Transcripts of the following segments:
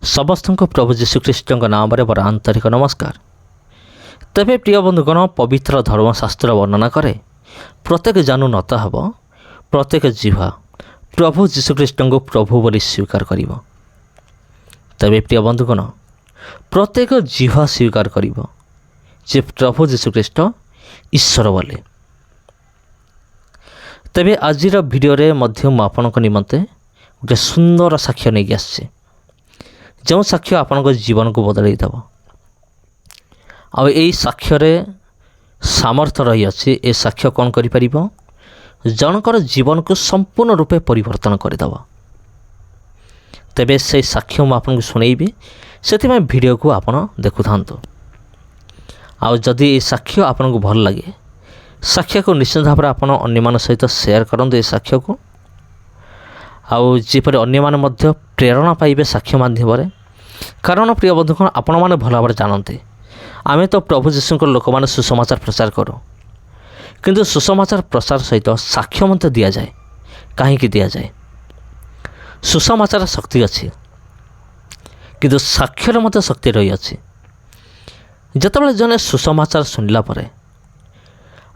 समस्त प्रभु जीशुख्रीष्ट नाम मोर आंतरिक नमस्कार। तेरे प्रिय बंधुगण, पवित्र धर्मशास्त्र वर्णना करे प्रत्येक जानू नत हेब प्रत्येक जीवा प्रभु जीशुख्रीष्ट को प्रभु बोली स्वीकार कर। तेरे प्रिय बंधुगण, प्रत्येक जीवा स्वीकार कर जे प्रभु जीशुख्रीष्ट ईश्वर बोले। तेरे आज भिडियो आपण निमंते गोटे सुंदर साक्ष्य नहीं आसी, जो साक्ष्य आपण जीवन को बदल देव। आई साक्ष्य सामर्थ्य रही अच्छी। ए साक्ष्य कौन कर जनकर जीवन को संपूर्ण रूपे परिवर्तन करदेव। तेबे से साक्ष्य मुझे शुणेबी, से वीडियो को आपण देखु था। आदि ये साक्ष्य आपन को भल लगे, साक्ष्य को निश्चित भाव में अन्य सहित शेयर करूँ। ये साक्ष्य को आपर अन्य प्रेरणा पाइबे साक्ष्य माध्यम। कारण प्रिय बंधुगण, आपण मैंने भल भाव जानते आमे तो प्रभु जीशु लोक मैंने सुसमाचार प्रचार करूँ, किंतु सुसमाचार प्रचार सहित साक्ष्य मत दि जाए। कहीं दि जाए? सुसमाचार शक्ति अच्छी, किंतु साक्ष्यर मत शक्ति रही अच्छी। जितेबाला जने सुसमाचार शुणिला परे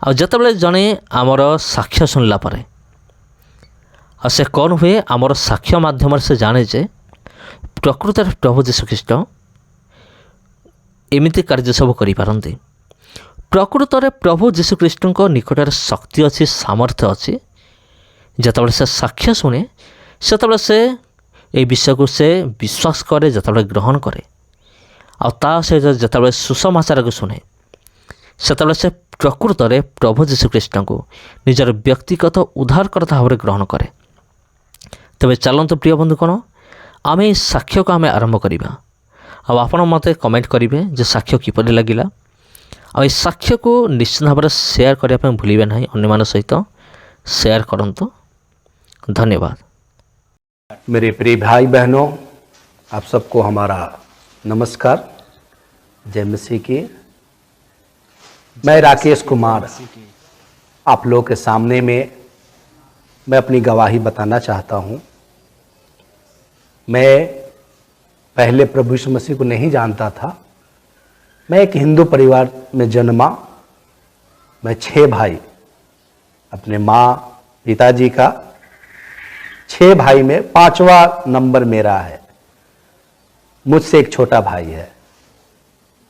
आ जितेबाला जने आमर साक्ष्य शुणिला परे आ से कौन हुए, आमर साक्ष्य माध्यम से जाने जे प्रकृत प्रभु जीशुख्रीष्ट एमिति कार्य सब करिपारନ୍ତି। प्रकृत प्रभु जीशुख्रीष्ट निकट शक्ति अच्छी, सामर्थ्य अच्छी। जितेबाला से साक्ष्य शुणे सेतेबाला से ए विषय को से विश्वास करे, जितेबाला ग्रहण करे आ सहित जितेबाला सुसमाचार को शुणे सेतेबाला से प्रकृत प्रभु जीशुख्रीष्ट को निजर व्यक्तिगत उद्धारकर्ता भाव ग्रहण करे। तेबे चलतु प्रिय बंधुगण, आम साक्ष्य को आम आरंभ करवा। आपण मत कमेंट करेंगे जे साक्ष्य किपरि लगिला। आ साक्ष्य को निश्चित भाव में शेयर करने भूलिए ना, अन्य सहित शेयर करंतु। धन्यवाद। मेरे प्रिय भाई बहनों, आप सबको हमारा नमस्कार, जय मसीह की। मैं राकेश कुमार आप लोगों के सामने में मैं अपनी गवाही बताना चाहता हूँ। मैं पहले प्रभु यीशु मसीह को नहीं जानता था। मैं एक हिंदू परिवार में जन्मा। मैं 6 भाई, अपने माँ पिताजी का 6 भाई में 5वां नंबर मेरा है। मुझसे एक छोटा भाई है।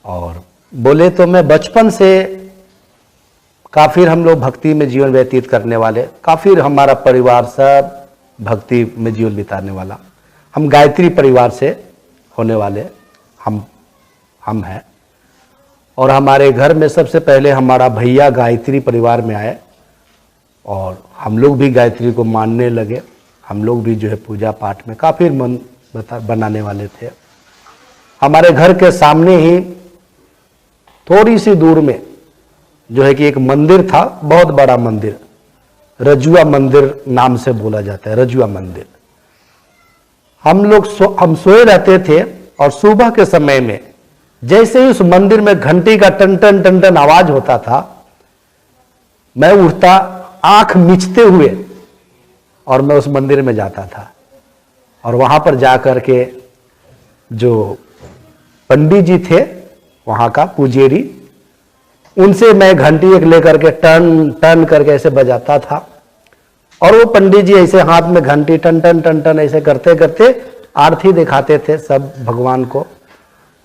और बोले तो मैं बचपन से काफ़ी हम लोग भक्ति में जीवन व्यतीत करने वाले, काफ़ी हमारा परिवार सब भक्ति में जीवन बिताने वाला। हम गायत्री परिवार से होने वाले हम हैं। और हमारे घर में सबसे पहले हमारा भैया गायत्री परिवार में आए और हम लोग भी गायत्री को मानने लगे। हम लोग भी जो है पूजा पाठ में काफ़ी मन बनाने वाले थे। हमारे घर के सामने ही थोड़ी सी दूर में जो है कि एक मंदिर था, बहुत बड़ा मंदिर, रजुआ मंदिर नाम से बोला जाता है, रजुआ मंदिर। हम सोए रहते थे और सुबह के समय में जैसे ही उस मंदिर में घंटी का टन टन टन टन आवाज होता था, मैं उठता आंख मिचते हुए और मैं उस मंदिर में जाता था। और वहां पर जाकर के जो पंडित जी थे वहां का पुजेरी, उनसे मैं घंटी एक लेकर के टन टन करके ऐसे बजाता था। और वो पंडित जी ऐसे हाथ में घंटी टन टन टन टन ऐसे करते करते आरती दिखाते थे सब भगवान को।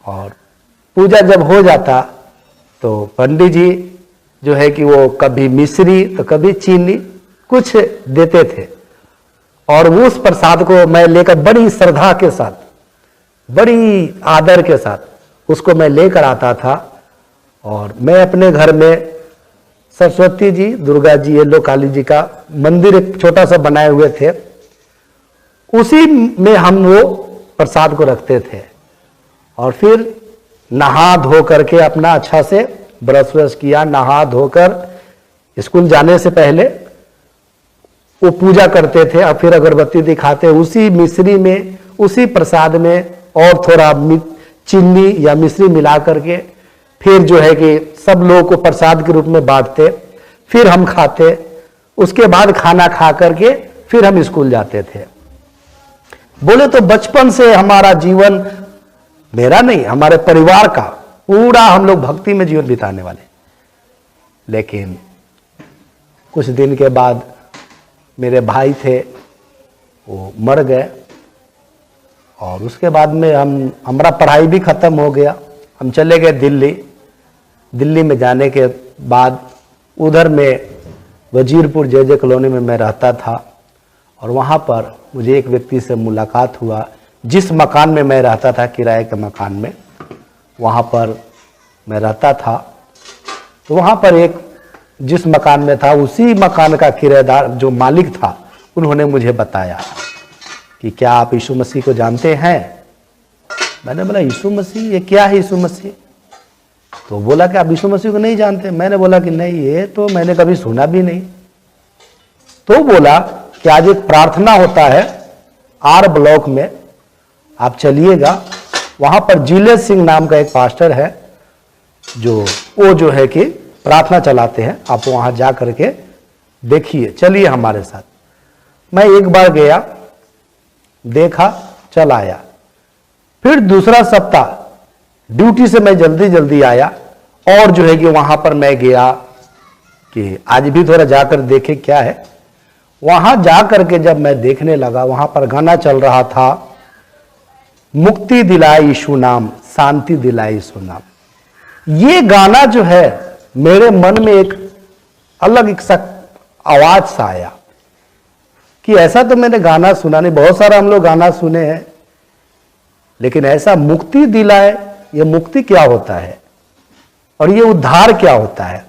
और पूजा जब हो जाता तो पंडित जी जो है कि वो कभी मिश्री तो कभी चीनी कुछ देते थे। और उस प्रसाद को मैं लेकर बड़ी श्रद्धा के साथ, बड़ी आदर के साथ उसको मैं लेकर आता था। और मैं अपने घर में सरस्वती जी, दुर्गा जी, येलो काली जी का मंदिर एक छोटा सा बनाए हुए थे, उसी में हम वो प्रसाद को रखते थे। और फिर नहा धो करके अपना अच्छा से ब्रश व्रश किया, नहा धोकर स्कूल जाने से पहले वो पूजा करते थे। और फिर अगरबत्ती दिखाते उसी मिश्री में, उसी प्रसाद में और थोड़ा चीनी या मिश्री मिला करके फिर जो है कि सब लोगों को प्रसाद के रूप में बांटते। फिर हम खाते। उसके बाद खाना खा करके फिर हम स्कूल जाते थे। बोले तो बचपन से हमारा जीवन मेरा नहीं, हमारे परिवार का पूरा हम लोग भक्ति में जीवन बिताने वाले। लेकिन कुछ दिन के बाद मेरे भाई थे, वो मर गए, और उसके बाद में हमारा पढ़ाई भी खत्म हो गया। हम चले गए दिल्ली। दिल्ली में जाने के बाद उधर में वजीरपुर जे कॉलोनी में मैं रहता था, और वहाँ पर मुझे एक व्यक्ति से मुलाकात हुआ। जिस मकान में मैं रहता था, किराए के मकान में, वहाँ पर मैं रहता था। तो वहाँ पर एक जिस मकान में था, उसी मकान का किराएदार जो मालिक था, उन्होंने मुझे बताया कि क्या आप यीशु मसीह को जानते हैं? मैंने बोला यीशु मसीह, ये क्या है यीशु मसीह? तो बोला कि आप यीशु मसीह को नहीं जानते? मैंने बोला कि नहीं, ये तो मैंने कभी सुना भी नहीं। तो बोला कि आज एक प्रार्थना होता है आर ब्लॉक में, आप चलिएगा, वहां पर जिले सिंह नाम का एक पास्टर है, वो जो है कि प्रार्थना चलाते हैं, आप वहां जा करके देखिए, चलिए हमारे साथ। मैं एक बार गया, देखा, चल आया। फिर दूसरा सप्ताह ड्यूटी से मैं जल्दी जल्दी आया, और जो है कि वहां पर मैं गया कि आज भी थोड़ा जाकर देखे क्या है। वहां जाकर के जब मैं देखने लगा, वहां पर गाना चल रहा था, मुक्ति दिलाए यीशु नाम, शांति दिलाए यीशु नाम। ये गाना जो है मेरे मन में एक अलग एक आवाज सा आया कि ऐसा तो मैंने गाना सुना नहीं, बहुत सारा हम लोग गाना सुने हैं, लेकिन ऐसा मुक्ति दिलाए, ये मुक्ति क्या होता है और ये उद्धार क्या होता है?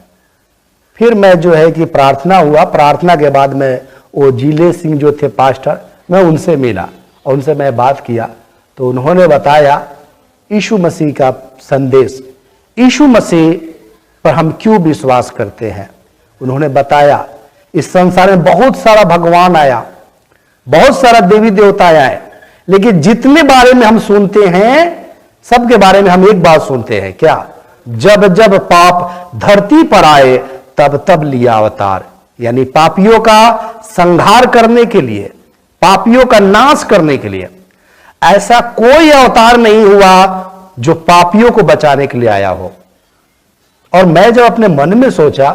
फिर मैं जो है कि प्रार्थना हुआ, प्रार्थना के बाद में वो जिले सिंह जो थे पास्टर, मैं उनसे मिला और उनसे मैं बात किया, तो उन्होंने बताया यीशु मसीह का संदेश, यीशु मसीह पर हम क्यों विश्वास करते हैं। उन्होंने बताया इस संसार में बहुत सारा भगवान आया, बहुत सारा देवी देवता आए, लेकिन जितने बारे में हम सुनते हैं, सबके बारे में हम एक बात सुनते हैं, क्या? जब जब पाप धरती पर आए तब तब लिया अवतार। यानी पापियों का संहार करने के लिए, पापियों का नाश करने के लिए ऐसा कोई अवतार नहीं हुआ जो पापियों को बचाने के लिए आया हो। और मैं जब अपने मन में सोचा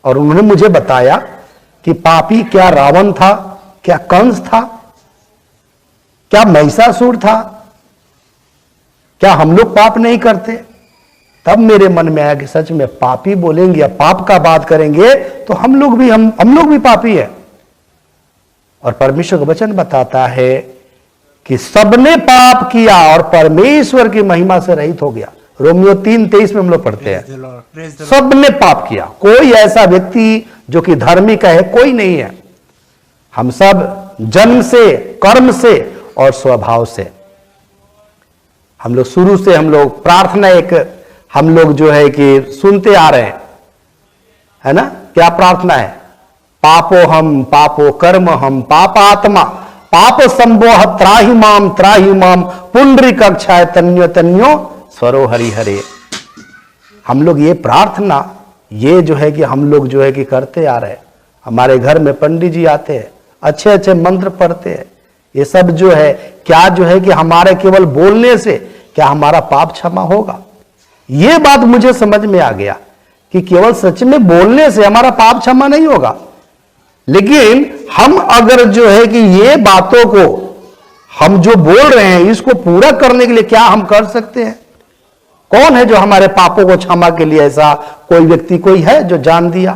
और उन्होंने मुझे बताया कि पापी क्या रावण था, क्या कंस था, क्या महिषासुर था, क्या हम लोग पाप नहीं करते? तब मेरे मन में आया कि सच में पापी बोलेंगे या पाप का बात करेंगे तो हम लोग भी पापी है। और परमेश्वर का वचन बताता है कि सबने पाप किया और परमेश्वर की महिमा से रहित हो गया। रोमियो 3:23 में हम लोग पढ़ते हैं, सबने पाप किया। कोई ऐसा व्यक्ति जो कि धार्मिक है कोई नहीं है। हम सब जन्म से, कर्म से और स्वभाव से, हम लोग शुरू से हम लोग प्रार्थना एक हम लोग जो है कि सुनते आ रहे हैं, है ना? क्या प्रार्थना है? पापो हम पापो कर्म हम पापात्मा पाप संभोह त्राहि माम पुंडरी कक्षाय तन्यो तन्यो स्वरो हरि हरे। हम लोग ये प्रार्थना ये जो है कि हम लोग जो है कि करते आ रहे हैं। हमारे घर में पंडित जी आते हैं, अच्छे अच्छे मंत्र पढ़ते हैं। ये सब जो है क्या जो है कि हमारे केवल बोलने से क्या हमारा पाप क्षमा होगा? ये बात मुझे समझ में आ गया कि केवल सच में बोलने से हमारा पाप क्षमा नहीं होगा, लेकिन हम अगर जो है कि ये बातों को हम जो बोल रहे हैं इसको पूरा करने के लिए क्या हम कर सकते हैं? कौन है जो हमारे पापों को क्षमा के लिए ऐसा कोई व्यक्ति कोई है जो जान दिया?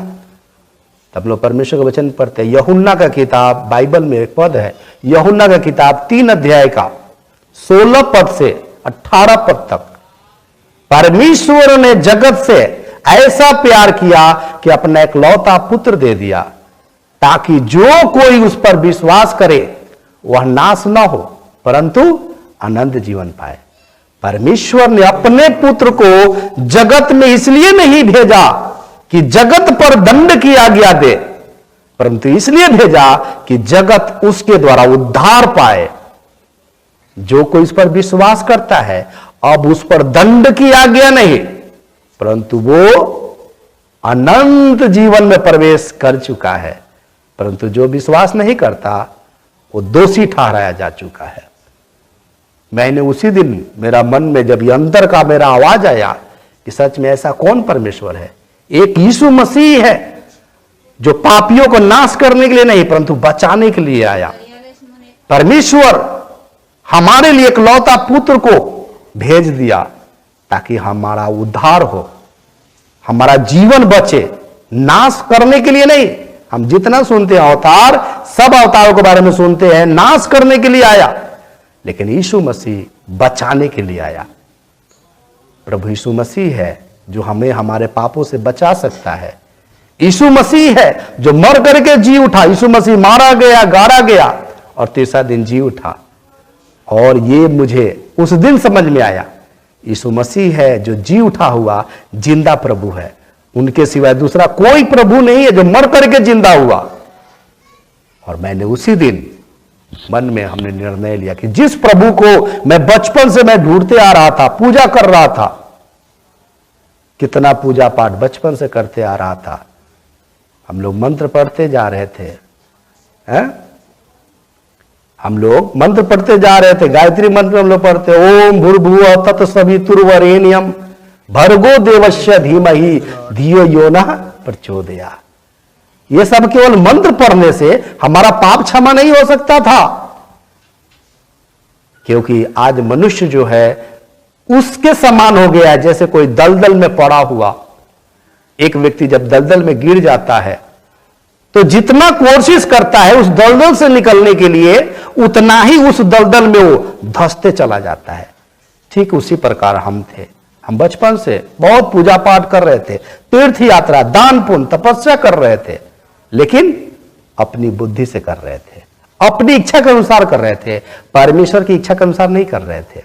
तब लोग परमेश्वर का वचन पढ़ते हैं। यूहन्ना का किताब, बाइबल में एक पद है, यूहन्ना का किताब 3 अध्याय का 16 पद से 18 पद तक, परमेश्वर ने जगत से ऐसा प्यार किया कि अपना एकलौता पुत्र दे दिया, ताकि जो कोई उस पर विश्वास करे वह नाश न हो परंतु अनंत जीवन पाए। परमेश्वर ने अपने पुत्र को जगत में इसलिए नहीं भेजा कि जगत पर दंड की आज्ञा दे, परंतु इसलिए भेजा कि जगत उसके द्वारा उद्धार पाए। जो कोई इस पर विश्वास करता है अब उस पर दंड की आज्ञा नहीं, परंतु वो अनंत जीवन में प्रवेश कर चुका है। परंतु जो विश्वास नहीं करता वो दोषी ठहराया जा चुका है। मैंने उसी दिन मेरा मन में जब ये अंदर का मेरा आवाज आया कि सच में ऐसा कौन परमेश्वर है, एक यीशु मसीह है जो पापियों को नाश करने के लिए नहीं परंतु बचाने के लिए आया। परमेश्वर हमारे लिए इकलौता पुत्र को भेज दिया ताकि हमारा उद्धार हो, हमारा जीवन बचे, नाश करने के लिए नहीं। हम जितना सुनते हैं अवतार, सब अवतारों के बारे में सुनते हैं, नाश करने के लिए आया, लेकिन यीशु मसीह बचाने के लिए आया। प्रभु यीशु मसीह है जो हमें हमारे पापों से बचा सकता है। यीशु मसीह है जो मर करके जी उठा। यीशु मसीह मारा गया, गाड़ा गया और तीसरा दिन जी उठा। और ये मुझे उस दिन समझ में आया, यीशु मसीह है जो जी उठा हुआ जिंदा प्रभु है। उनके सिवाय दूसरा कोई प्रभु नहीं है जो मर करके जिंदा हुआ। और मैंने उसी दिन मन में हमने निर्णय लिया कि जिस प्रभु को मैं बचपन से मैं ढूंढते आ रहा था, पूजा कर रहा था, कितना पूजा पाठ बचपन से करते आ रहा था, हम लोग मंत्र पढ़ते जा रहे थे, हैं? हम लोग मंत्र पढ़ते जा रहे थे, गायत्री मंत्र हम लोग पढ़ते, ओम भूर्भुवः तत्सवितुर्वरेण्यं भर्गो देवस्य धीमहि धियो यो नः प्रचोदयात्। ये सब केवल मंत्र पढ़ने से हमारा पाप क्षमा नहीं हो सकता था, क्योंकि आज मनुष्य जो है उसके समान हो गया है जैसे कोई दलदल में पड़ा हुआ। एक व्यक्ति जब दलदल में गिर जाता है तो जितना कोशिश करता है उस दलदल से निकलने के लिए, उतना ही उस दलदल में वो धंसते चला जाता है। ठीक उसी प्रकार हम थे। हम बचपन से बहुत पूजा पाठ कर रहे थे, तीर्थ यात्रा, दान पुण्य, तपस्या कर रहे थे, लेकिन अपनी बुद्धि से कर रहे थे, अपनी इच्छा के अनुसार कर रहे थे, परमेश्वर की इच्छा के अनुसार नहीं कर रहे थे।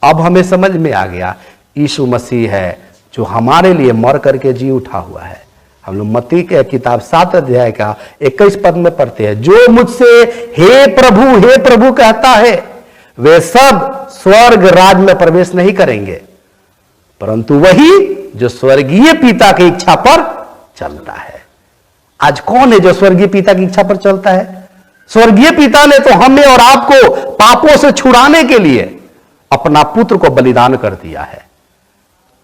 अब हमें समझ में आ गया यीशु मसीह है जो हमारे लिए मर करके जी उठा हुआ है। हम लोग मत्ती के किताब 7 अध्याय का 21 पद में पढ़ते हैं, जो मुझसे हे प्रभु कहता है वे सब स्वर्ग राज में प्रवेश नहीं करेंगे, परंतु वही जो स्वर्गीय पिता की इच्छा पर चलता है। आज कौन है जो स्वर्गीय पिता की इच्छा पर चलता है? स्वर्गीय पिता ने तो हमें और आपको पापों से छुड़ाने के लिए अपना पुत्र को बलिदान कर दिया है।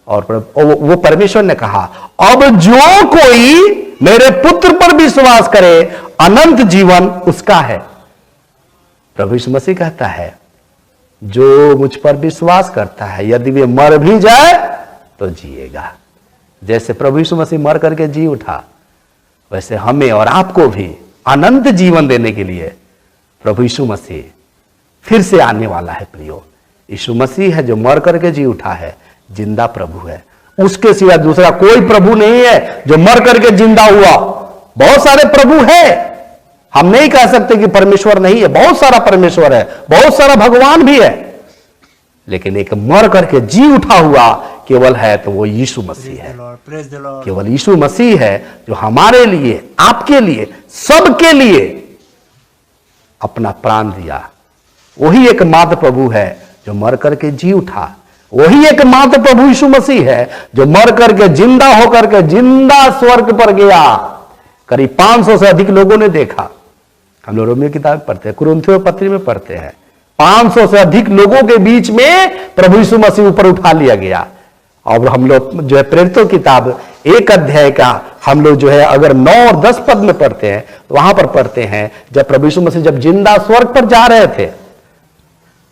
और वो परमेश्वर ने कहा, अब जो कोई मेरे पुत्र पर विश्वास करे अनंत जीवन उसका है। प्रभु यीशु मसीह कहता है, जो मुझ पर विश्वास करता है यदि वे मर भी जाए तो जिएगा। जैसे प्रभु यीशु मसीह मर करके जी उठा, वैसे हमें और आपको भी अनंत जीवन देने के लिए प्रभु यीशु मसीह फिर से आने वाला है। प्रियो, यीशु मसीह है जो मर करके जी उठा है, जिंदा प्रभु है। उसके सिवा दूसरा कोई प्रभु नहीं है जो मर करके जिंदा हुआ। बहुत सारे प्रभु है, हम नहीं कह सकते कि परमेश्वर नहीं है, बहुत सारा परमेश्वर है, बहुत सारा भगवान भी है, लेकिन एक मर करके जी उठा हुआ केवल है तो वो यीशु मसीह है। केवल यीशु मसीह है जो हमारे लिए, आपके लिए, सबके लिए अपना प्राण दिया। वही एकमात्र प्रभु है जो मर करके जी उठा। वही एकमात्र प्रभु यीशु मसीह है जो मर करके जिंदा होकर के जिंदा स्वर्ग पर गया। करीब 500 से अधिक लोगों ने देखा। हम लोग रोमियो किताब पढ़ते हैं, कुरिन्थियों पत्री में पढ़ते हैं, 500 से अधिक लोगों के बीच में प्रभु यीशु मसीह ऊपर उठा लिया गया। और हम लोग जो है प्रेरितों किताब 1 अध्याय का हम लोग जो है अगर 9 और 10 पद में पढ़ते हैं तो वहां पर पढ़ते हैं, जब प्रभु यीशु मसीह जब जिंदा स्वर्ग पर जा रहे थे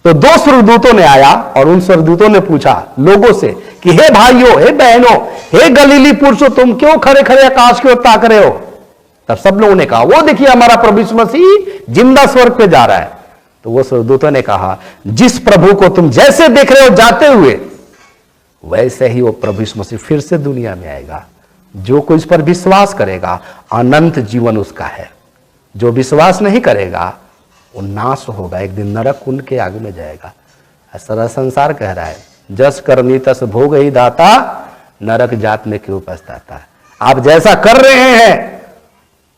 तो 2 स्वर्गदूतों ने आया और उन स्वर्गदूतों ने पूछा लोगों से कि हे भाइयों, हे बहनों, हे गलीली पुरुषों, तुम क्यों खड़े खड़े आकाश की ओर ताक रहे हो? तब सब लोगों ने कहा, वो देखिए हमारा प्रभु यीशु मसीह जिंदा स्वर्ग पे जा रहा है। तो वो स्वर्गदूतों ने कहा, जिस प्रभु को तुम जैसे देख रहे हो जाते हुए, वैसे ही वो प्रभु यीशु मसीह फिर से दुनिया में आएगा। जो कोई इस पर विश्वास करेगा अनंत जीवन उसका है। जो विश्वास नहीं करेगा वो नाश होगा, एक दिन नरक कुंड के आग में जाएगा। सारा संसार कह रहा है, जस करनी तस भोग ही दाता, नरक जात में क्यों पछताता। आप जैसा कर रहे हैं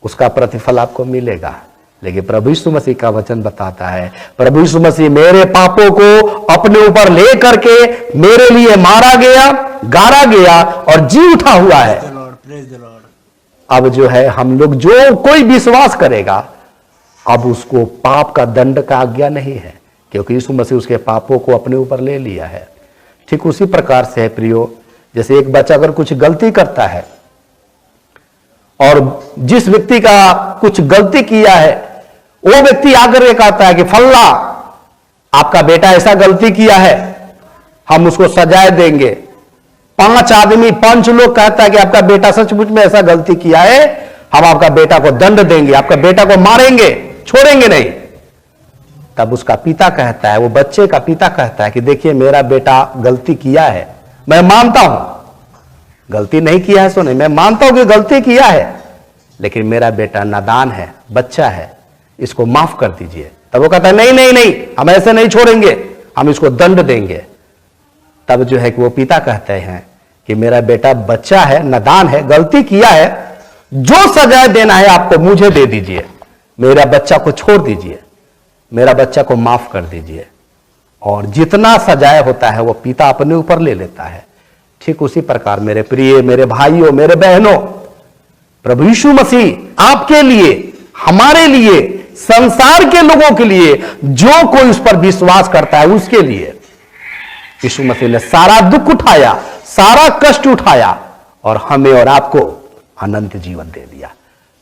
उसका प्रतिफल आपको मिलेगा। लेकिन प्रभु यीशु मसीह का वचन बताता है, प्रभु यीशु मसीह मेरे पापों को अपने ऊपर ले करके मेरे लिए मारा गया, गाड़ा गया और जी उठा हुआ है। अब जो है हम लोग, जो कोई विश्वास करेगा, अब उसको पाप का दंड का आज्ञा नहीं है, क्योंकि यीशु मसीह उसके पापों को अपने ऊपर ले लिया है। ठीक उसी प्रकार से है प्रियो, जैसे एक बच्चा अगर कुछ गलती करता है और जिस व्यक्ति का कुछ गलती किया है वो व्यक्ति आकर के कहता है कि फल्ला आपका बेटा ऐसा गलती किया है, हम उसको सजाए देंगे। 5 आदमी 5 लोग कहता है कि आपका बेटा सचमुच में ऐसा गलती किया है, हम आपका बेटा को दंड देंगे, आपका बेटा को मारेंगे, छोड़ेंगे नहीं। तब उसका पिता कहता है, वो बच्चे का पिता कहता है कि देखिए मेरा बेटा गलती किया है, मैं मानता हूं गलती नहीं किया है, सुने मैं मानता हूं कि गलती किया है, लेकिन मेरा बेटा नादान है, बच्चा है, इसको माफ कर दीजिए। तब वो कहता है नहीं नहीं नहीं, हम ऐसे नहीं छोड़ेंगे, हम इसको दंड देंगे। तब जो है कि वो पिता कहते हैं कि मेरा बेटा बच्चा है, नादान है, गलती किया है, जो सजाए देना है आपको मुझे दे दीजिए, मेरा बच्चा को छोड़ दीजिए, मेरा बच्चा को माफ कर दीजिए। और जितना सजाए होता है वो पिता अपने ऊपर ले लेता है। ठीक उसी प्रकार मेरे प्रिय, मेरे भाइयों, मेरे बहनों, प्रभु यीशु मसीह आपके लिए, हमारे लिए, संसार के लोगों के लिए, जो कोई उस पर विश्वास करता है उसके लिए यीशु मसीह ने सारा दुख उठाया, सारा कष्ट उठाया और हमें और आपको अनंत जीवन दे दिया।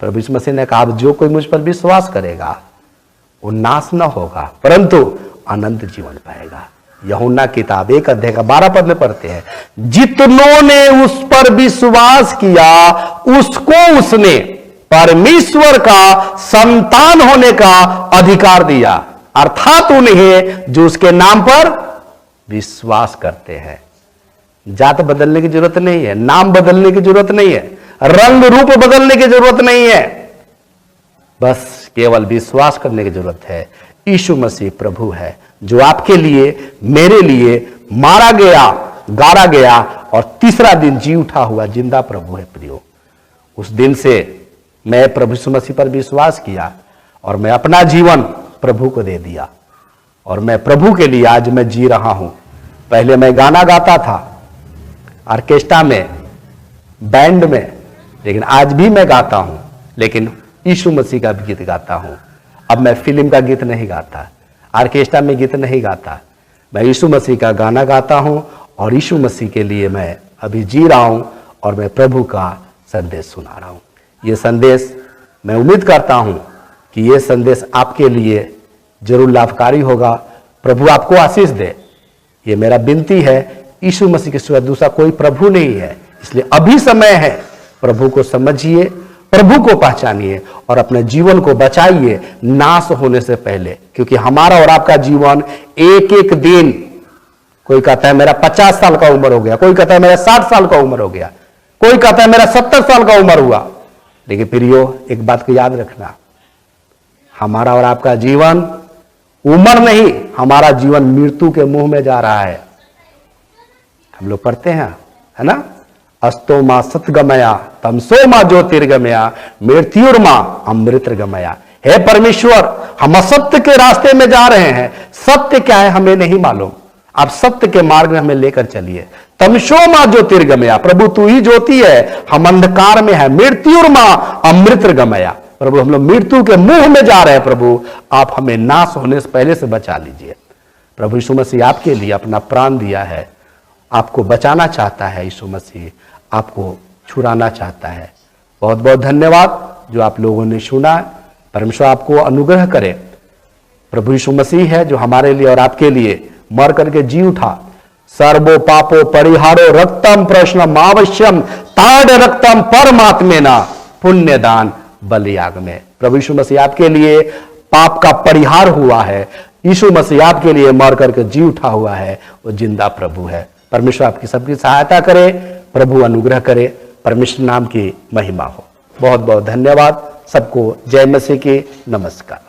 प्रभु यीशु मसीह ने कहा जो कोई मुझ पर विश्वास करेगा वो नाश न होगा परंतु अनंत जीवन पाएगा। यूहन्ना किताब 1 अध्याय का 12 पद में पढ़ते हैं, जितनों ने उस पर विश्वास किया उसको उसने परमेश्वर का संतान होने का अधिकार दिया, अर्थात उन्हें जो उसके नाम पर विश्वास करते हैं। जात बदलने की जरूरत नहीं है, नाम बदलने की जरूरत नहीं है, रंग रूप बदलने की जरूरत नहीं है, बस केवल विश्वास करने की जरूरत है। यीशु मसीह प्रभु है, जो आपके लिए, मेरे लिए मारा गया, गाड़ा गया और तीसरा दिन जी उठा हुआ जिंदा प्रभु है प्रियो। उस दिन से मैं प्रभु यीशु मसीह पर विश्वास किया और मैं अपना जीवन प्रभु को दे दिया और मैं प्रभु के लिए आज मैं जी रहा हूं। पहले मैं गाना गाता था ऑर्केस्ट्रा में, बैंड में, लेकिन आज भी मैं गाता हूं, लेकिन यीशु मसीह का भी गीत गाता हूं। अब मैं फिल्म का गीत नहीं गाता, ऑर्केस्ट्रा में गीत नहीं गाता, मैं यीशु मसीह का गाना गाता हूं और यीशु मसीह के लिए मैं अभी जी रहा हूं और मैं प्रभु का संदेश सुना रहा हूं। ये संदेश मैं उम्मीद करता हूं कि ये संदेश आपके लिए जरूर लाभकारी होगा। प्रभु आपको आशीष दे, ये मेरा विनती है। यीशु मसीह के सिवा दूसरा कोई प्रभु नहीं है, इसलिए अभी समय है, प्रभु को समझिए, प्रभु को पहचानिए और अपने जीवन को बचाइए नाश होने से पहले, क्योंकि हमारा और आपका जीवन एक एक दिन, कोई कहता है मेरा 50 साल का उम्र हो गया, कोई कहता है मेरा 60 साल का उम्र हो गया, कोई कहता है मेरा 70 साल का उम्र हुआ, लेकिन प्रियो एक बात को याद रखना, हमारा और आपका जीवन उम्र नहीं, हमारा जीवन मृत्यु के मुंह में जा रहा है। हम लोग पढ़ते हैं, है ना, अस्तो मां सतगमया तमसो मां ज्योतिर्गमया मृत्युर्मा अमृतर्गमया। हे परमेश्वर, हम असत्य के रास्ते में जा रहे हैं, सत्य क्या है हमें नहीं मालूम, आप सत्य के मार्ग में हमें लेकर चलिए। तमसो मां ज्योतिर्गमया, प्रभु तू ही ज्योति है, हम अंधकार में है। मृत्युर्मा अमृतर्गमया, प्रभु हम लोग मृत्यु के मुंह में जा रहे हैं, प्रभु आप हमें नाश होने से पहले से बचा लीजिए। प्रभु यीशु मसीह आपके लिए अपना प्राण दिया है, आपको बचाना चाहता है, यीशु मसीह आपको छुड़ाना चाहता है। बहुत बहुत धन्यवाद जो आप लोगों ने सुना। परमेश्वर आपको अनुग्रह करे। प्रभु यीशु मसीह है जो हमारे लिए और आपके लिए मर करके जी उठा। सर्वो पापो परिहारो रक्तम प्रश्नम आवश्यम ताड़ रक्तम परमात्मेना पुण्यदान बलियाग में। प्रभु यीशु मसीह आपके लिए पाप का परिहार हुआ है। यीशु मसीह आपके लिए मर करके जी उठा हुआ है, वो जिंदा प्रभु है। परमेश्वर आपकी सबकी सहायता करे, प्रभु अनुग्रह करे, परमेश्वर नाम की महिमा हो। बहुत बहुत धन्यवाद सबको। जय मसीह की, नमस्कार।